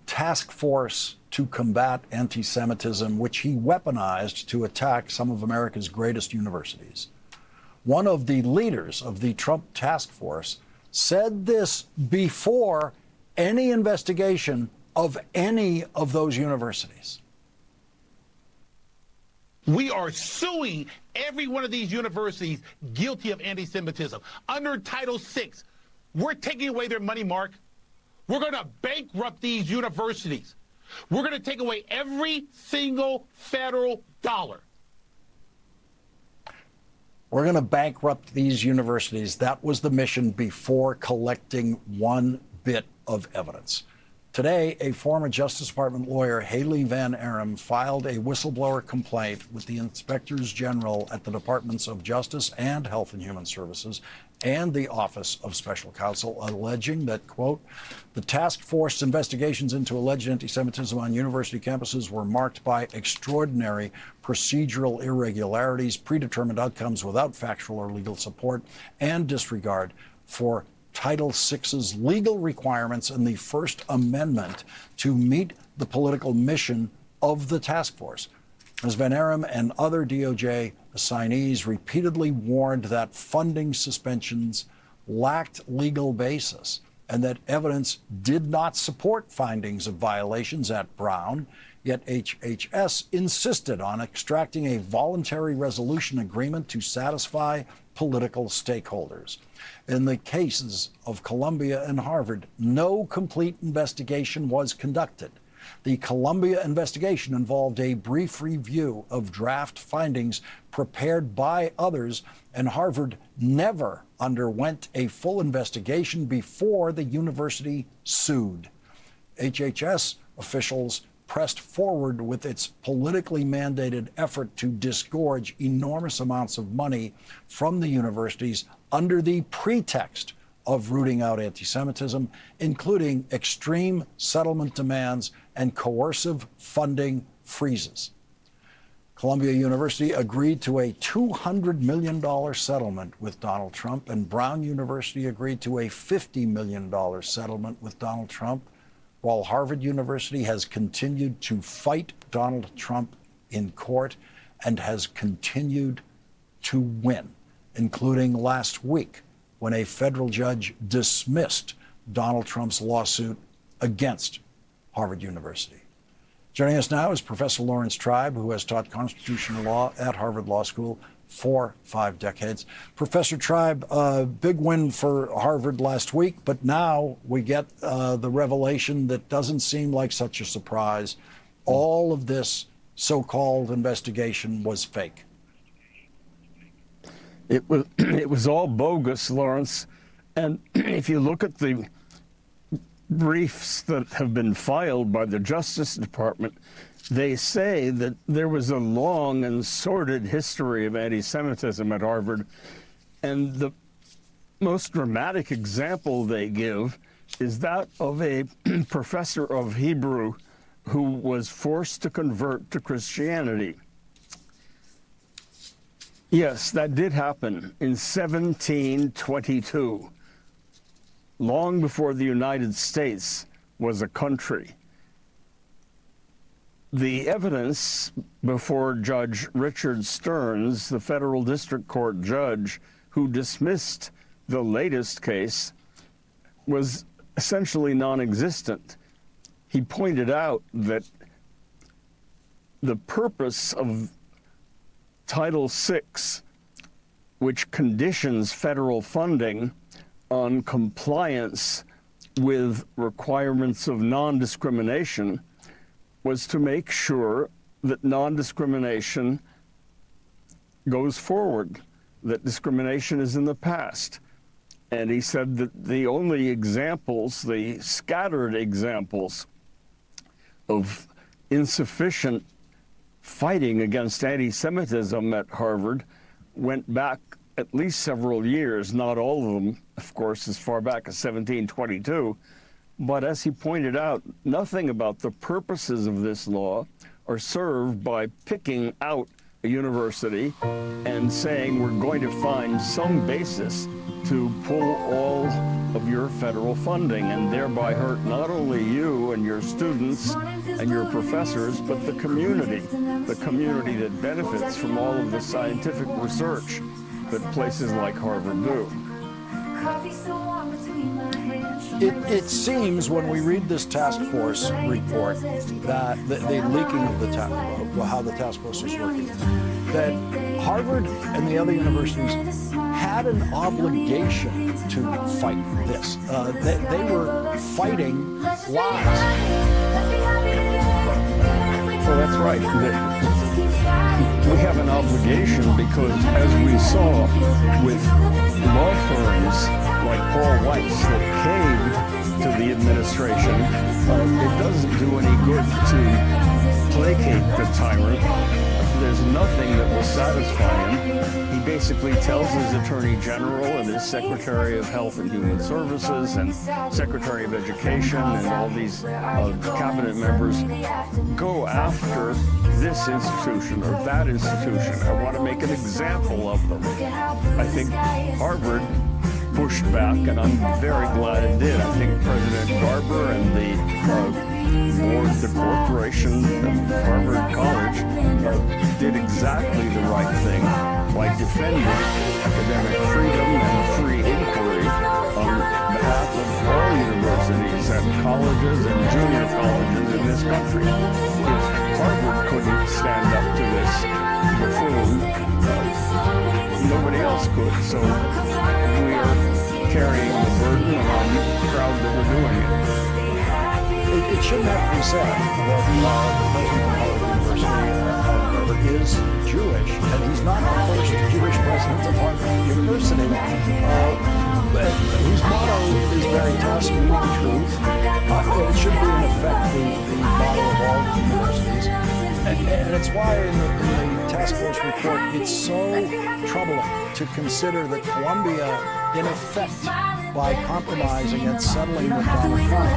Task Force to Combat Anti-Semitism, which he weaponized to attack some of America's greatest universities. One of the leaders of the Trump task force said this before any investigation of any of those universities. We are suing every one of these universities guilty of anti-Semitism. Under Title VI, we're taking away their money, Mark. We're going to bankrupt these universities. We're going to take away every single federal dollar. We're going to bankrupt these universities. That was the mission before collecting one bit of evidence. Today, a former Justice Department lawyer, Haley Van Arum, filed a whistleblower complaint with the Inspectors General at the Departments of Justice and Health and Human Services and the Office of Special Counsel, alleging that, quote, the task force investigations into alleged anti-Semitism on university campuses were marked by extraordinary procedural irregularities, predetermined outcomes without factual or legal support, and disregard for Title VI's legal requirements and the First Amendment to meet the political mission of the task force. Ms. Van Arum and other DOJ assignees repeatedly warned that funding suspensions lacked legal basis and that evidence did not support findings of violations at Brown, yet HHS insisted on extracting a voluntary resolution agreement to satisfy political stakeholders. In the cases of Columbia and Harvard, no complete investigation was conducted. The Columbia investigation involved a brief review of draft findings prepared by others, and Harvard never underwent a full investigation before the university sued. HHS officials pressed forward with its politically mandated effort to disgorge enormous amounts of money from the universities under the pretext of rooting out anti-Semitism, including extreme settlement demands and coercive funding freezes. Columbia University agreed to a $200 million settlement with Donald Trump, and Brown University agreed to a $50 million settlement with Donald Trump, while Harvard University has continued to fight Donald Trump in court and has continued to win, including last week when a federal judge dismissed Donald Trump's lawsuit against Harvard University. Joining us now is Professor Lawrence Tribe, who has taught constitutional law at Harvard Law School for 5 decades. Professor Tribe, big win for Harvard last week, but now we get the revelation that doesn't seem like such a surprise. All of this so-called investigation was fake. It was all bogus, Lawrence. And if you look at the briefs that have been filed by the Justice Department, they say that there was a long and sordid history of anti-Semitism at Harvard. And the most dramatic example they give is that of a professor of Hebrew who was forced to convert to Christianity. Yes, that did happen in 1722, long before the United States was a country. The evidence before Judge Richard Stearns, the federal district court judge who dismissed the latest case, was essentially non-existent. He pointed out that the purpose of Title VI, which conditions federal funding on compliance with requirements of non-discrimination, was to make sure that non-discrimination goes forward, that discrimination is in the past. And he said that the only examples, the scattered examples of insufficient fighting against anti-Semitism at Harvard went back at least several years, not all of them, of course, as far back as 1722. But as he pointed out, nothing about the purposes of this law are served by picking out a university and saying we're going to find some basis to pull all of your federal funding and thereby hurt not only you and your students and your professors, but the community that benefits from all of the scientific research that places like Harvard do. It seems when we read this task force report that the leaking of how the task force was working, that Harvard and the other universities had an obligation to fight this. They were fighting lies. Well, that's right. We have an obligation because, as we saw with law firms like Paul Weiss that caved to the administration, it doesn't do any good to placate the tyrant. There's nothing that will satisfy him. He basically tells his Attorney General and his Secretary of Health and Human Services and Secretary of Education and all these cabinet members, go after this institution or that institution. I want to make an example of them. I think Harvard pushed back, and I'm very glad it did. I think President Garber and the corporation of Harvard College did exactly the right thing by defending academic freedom and free inquiry on behalf of all universities and colleges and junior colleges in this country. If Harvard couldn't stand up to this buffoon, nobody else could. So we are carrying the burden, and I'm proud that we're doing it. It shouldn't have to be said that the president of Harvard University is Jewish, and he's not the first Jewish president of Harvard University, whose motto is Veritas, meaning truth. It should be, in effect, the motto of all universities. And it's why in the task force report, it's so troubling to consider that Columbia, in effect, by compromising and settling with Donald Trump,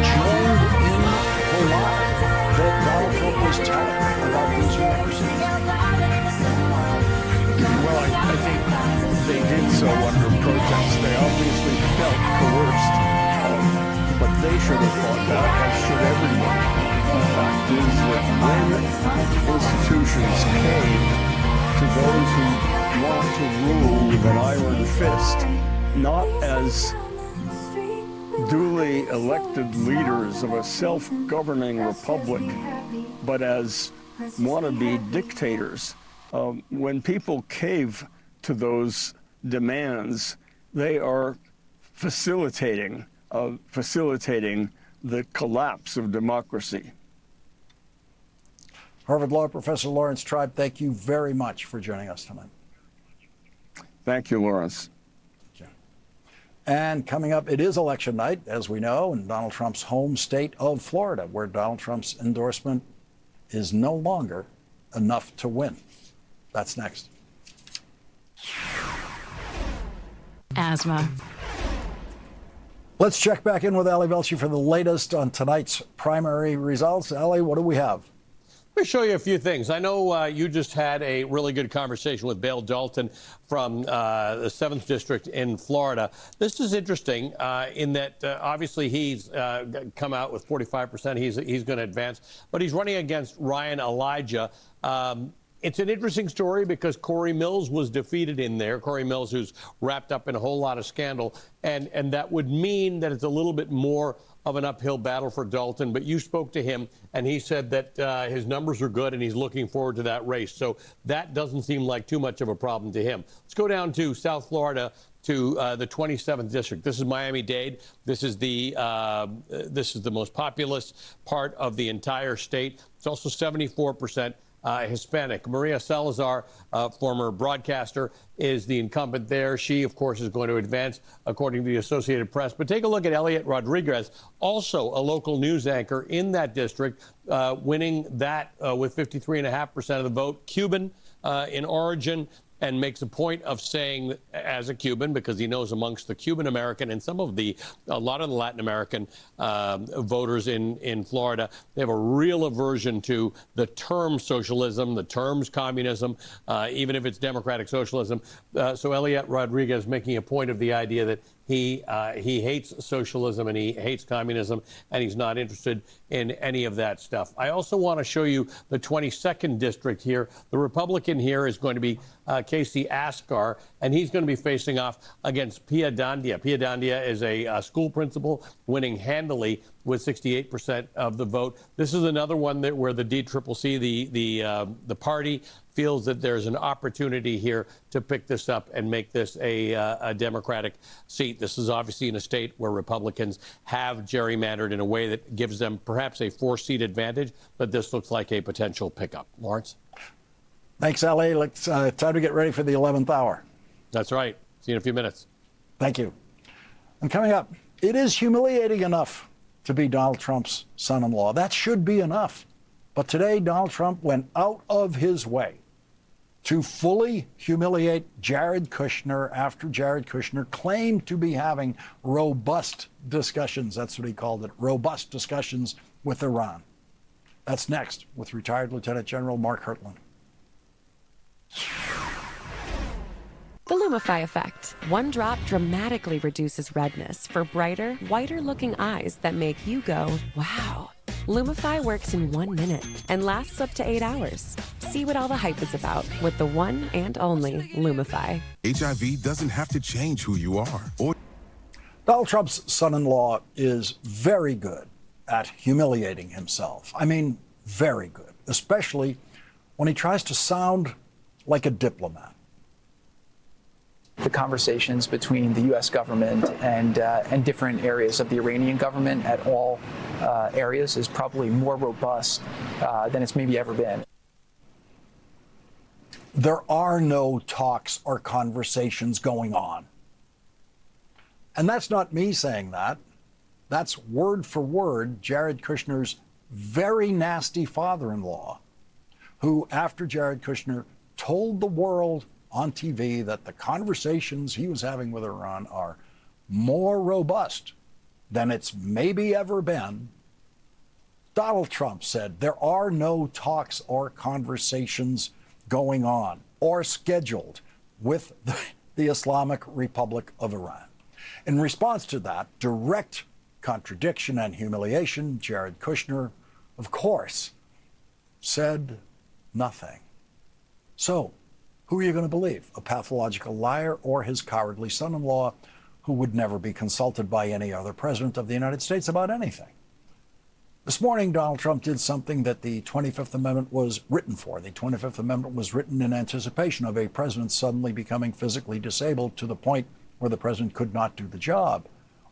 joined in the lie that Donald Trump was telling about these universities. Well, I think they did so under protest. They obviously felt coerced, but they should have fought back, as should everyone. The fact is that when institutions cave to those who want to rule with an iron fist, not as duly elected leaders of a self-governing republic, but as wannabe dictators. When people cave to those demands, they are facilitating the collapse of democracy. Harvard Law Professor Lawrence Tribe, thank you very much for joining us tonight. Thank you, Lawrence. And coming up, it is election night, as we know, in Donald Trump's home state of Florida, where Donald Trump's endorsement is no longer enough to win. That's next. Asthma. Let's check back in with Ali Velshi for the latest on tonight's primary results. Ali, what do we have? Let me show you a few things. I know you just had a really good conversation with Bale Dalton from the 7th District in Florida. This is interesting in that obviously he's come out with 45%. He's going to advance, but he's running against Ryan Elijah. It's an interesting story because Corey Mills was defeated in there. Corey Mills, who's wrapped up in a whole lot of scandal, and that would mean that it's a little bit more of an uphill battle for Dalton. But you spoke to him, and he said that his numbers are good, and he's looking forward to that race. So that doesn't seem like too much of a problem to him. Let's go down to South Florida to the 27th District. This is Miami-Dade. This is the most populous part of the entire state. It's also 74% Hispanic. Maria Salazar, former broadcaster, is the incumbent there. She, of course, is going to advance, according to the Associated Press. But take a look at Elliot Rodriguez, also a local news anchor in that district, winning that with 53.5% of the vote. Cuban in origin, and makes a point of saying, as a Cuban, because he knows amongst the Cuban American and a lot of the Latin American voters in Florida, they have a real aversion to the term socialism, the terms communism, even if it's democratic socialism. So Elliot Rodriguez making a point of the idea that he hates socialism and he hates communism, and he's not interested in any of that stuff. I also want to show you the 22nd district here. The Republican here is going to be Casey Askar, and he's going to be facing off against Pia Dandia. Pia Dandia is a school principal, winning handily with 68% of the vote. This is another one where the DCCC, the party, feels that there's an opportunity here to pick this up and make this a Democratic seat. This is obviously in a state where Republicans have gerrymandered in a way that gives them perhaps a 4-seat advantage, but this looks like a potential pickup. Lawrence? Thanks, Ali. Let's time to get ready for the 11th hour. That's right. See you in a few minutes. Thank you. And coming up, it is humiliating enough to be Donald Trump's son-in-law. That should be enough. But today, Donald Trump went out of his way to fully humiliate Jared Kushner after Jared Kushner claimed to be having robust discussions. That's what he called it, robust discussions with Iran. That's next with retired Lieutenant General Mark Hurtland. The Lumify effect. One drop dramatically reduces redness for brighter, whiter-looking eyes that make you go, wow. Lumify works in 1 minute and lasts up to 8 hours. See what all the hype is about with the one and only Lumify. HIV doesn't have to change who you are. Donald Trump's son-in-law is very good at humiliating himself. I mean, very good, especially when he tries to sound like a diplomat. The conversations between the U.S. government and different areas of the Iranian government at all areas is probably more robust than it's maybe ever been. There are no talks or conversations going on. And that's not me saying that. That's word for word Jared Kushner's very nasty father-in-law, who, after Jared Kushner told the world on TV that the conversations he was having with Iran are more robust than it's maybe ever been, Donald Trump said there are no talks or conversations going on or scheduled with the Islamic Republic of Iran. In response to that direct contradiction and humiliation, Jared Kushner, of course, said nothing. So, who are you going to believe? A pathological liar or his cowardly son-in-law who would never be consulted by any other president of the United States about anything? This morning, Donald Trump did something that the 25th Amendment was written for. The 25th Amendment was written in anticipation of a president suddenly becoming physically disabled to the point where the president could not do the job,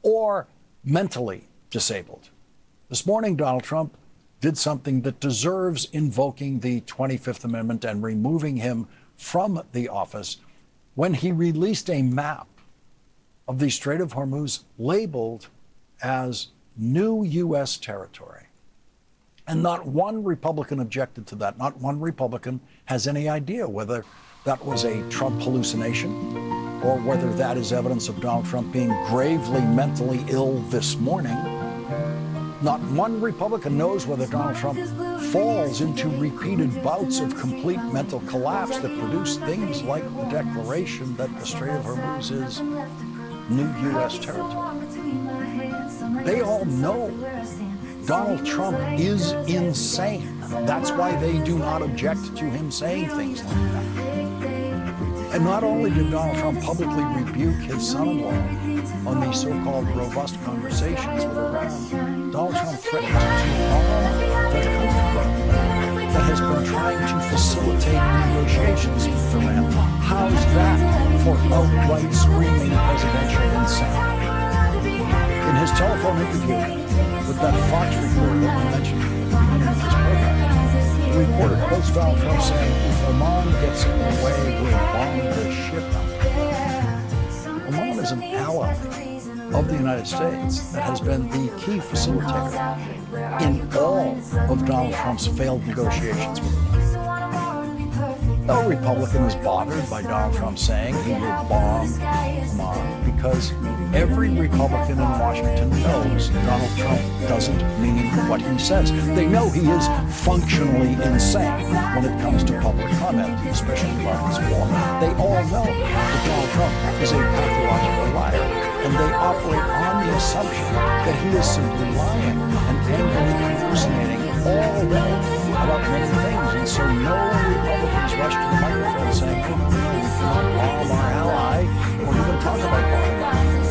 or mentally disabled. This morning, Donald Trump did something that deserves invoking the 25th Amendment and removing him from the office when he released a map of the Strait of Hormuz labeled as new U.S. territory. And not one Republican objected to that. Not one Republican has any idea whether that was a Trump hallucination or whether that is evidence of Donald Trump being gravely mentally ill this morning. Not one Republican knows whether Donald Trump falls into repeated bouts of complete mental collapse that produce things like the declaration that the Strait of Hormuz is new U.S. territory. They all know Donald Trump is insane. That's why they do not object to him saying things like that. And not only did Donald Trump publicly rebuke his son-in-law on these so-called robust conversations with Iran, Donald Trump threatened to arm the country that has been trying to facilitate negotiations with Iran. How's that for outright screaming presidential insanity? In his telephone interview with that Fox reporter that we mentioned at the beginning of this program, the reporter quotes Donald Trump saying, "If Oman gets in the way, we'll bomb the ship out." Oman is an ally of the United States that has been the key facilitator in all of Donald Trump's failed negotiations with Iran. No Republican is bothered by Donald Trump saying he will bomb Iran because every Republican in Washington knows Donald Trump doesn't mean what he says. They know he is functionally insane when it comes to public comment, especially about this war. They all know that Donald Trump is a pathological liar, and they operate on the assumption that he is simply lying and angrily hallucinating all day about many things. And so no Republicans rush to the microphone saying, oh, no, we cannot bomb our ally or even talk about bombing our ally.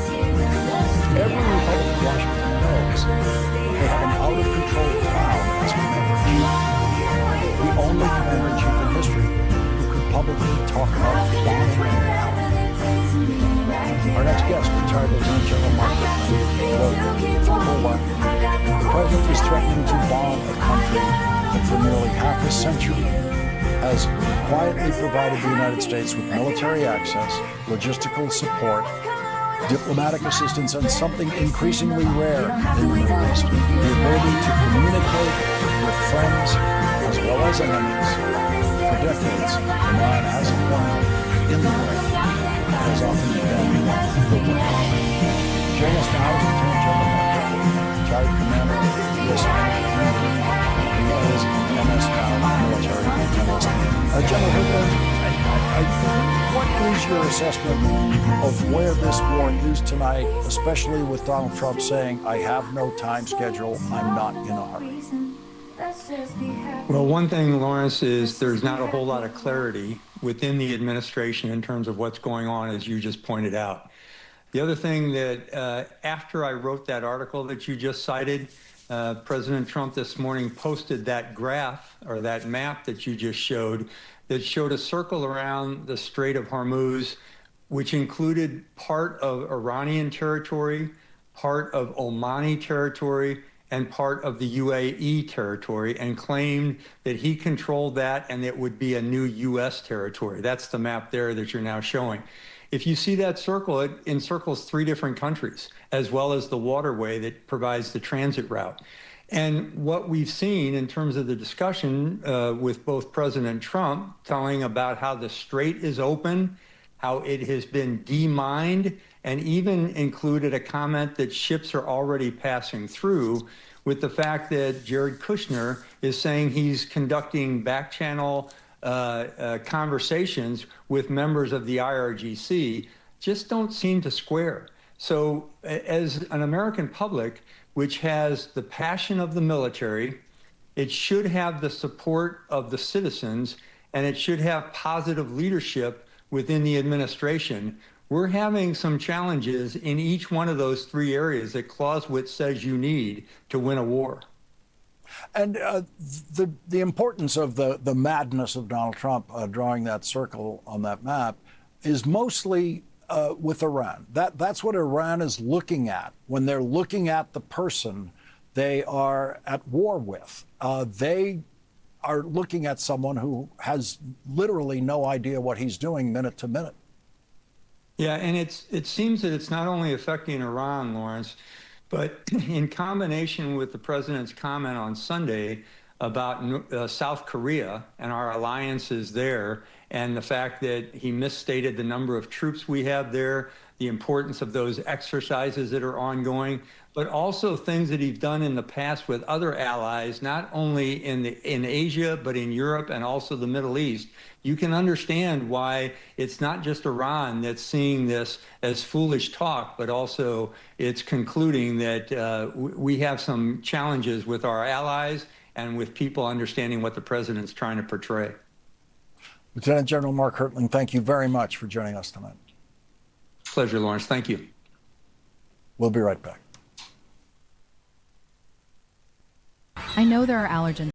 Every Republican in Washington knows they have an out-of-control clown as commander-in-chief. The only commander-in-chief in history who could publicly talk about bombing an ally. Our next guest, retired Lieutenant General Mark Whitman, wrote through Bulwark, the president is threatening to bomb a country that for nearly half a century has quietly provided the United States with military access, logistical support, diplomatic assistance, and something increasingly rare in the Middle East, the ability to communicate with friends as well as enemies. For decades, Iran hasn't won in the way. It has often been the way. Join us now is Lieutenant General Mark Whitman, retired commander of the U.S. Army as well as MSNOW military analyst. General Whitman, what is your assessment of where this war is tonight, especially with Donald Trump saying, I have no time schedule, I'm not in a hurry? Well, one thing, Lawrence, is there's not a whole lot of clarity within the administration in terms of what's going on, as you just pointed out. The other thing that after I wrote that article that you just cited, President Trump this morning posted that graph or that map that you just showed that showed a circle around the Strait of Hormuz, which included part of Iranian territory, part of Omani territory, and part of the UAE territory, and claimed that he controlled that and it would be a new U.S. territory. That's the map there that you're now showing. If you see that circle, it encircles 3 different countries, as well as the waterway that provides the transit route. And what we've seen in terms of the discussion with both President Trump telling about how the strait is open, how it has been demined, and even included a comment that ships are already passing through, with the fact that Jared Kushner is saying he's conducting back-channel conversations with members of the IRGC, just don't seem to square. So as an American public, which has the passion of the military, it should have the support of the citizens, and it should have positive leadership within the administration. We're having some challenges in each one of those 3 areas that Clausewitz says you need to win a war. And the importance of the madness of Donald Trump drawing that circle on that map is mostly with Iran. That's what Iran is looking at when they're looking at the person they are at war with. They are looking at someone who has literally no idea what he's doing minute to minute. Yeah, and it seems that it's not only affecting Iran, Lawrence, but in combination with the president's comment on Sunday about South Korea and our alliances there, and the fact that he misstated the number of troops we have there, the importance of those exercises that are ongoing, but also things that he's done in the past with other allies, not only in Asia, but in Europe and also the Middle East. You can understand why it's not just Iran that's seeing this as foolish talk, but also it's concluding that we have some challenges with our allies and with people understanding what the president's trying to portray. Lieutenant General Mark Hertling, thank you very much for joining us tonight. Pleasure, Lawrence. Thank you. We'll be right back. I know there are allergens.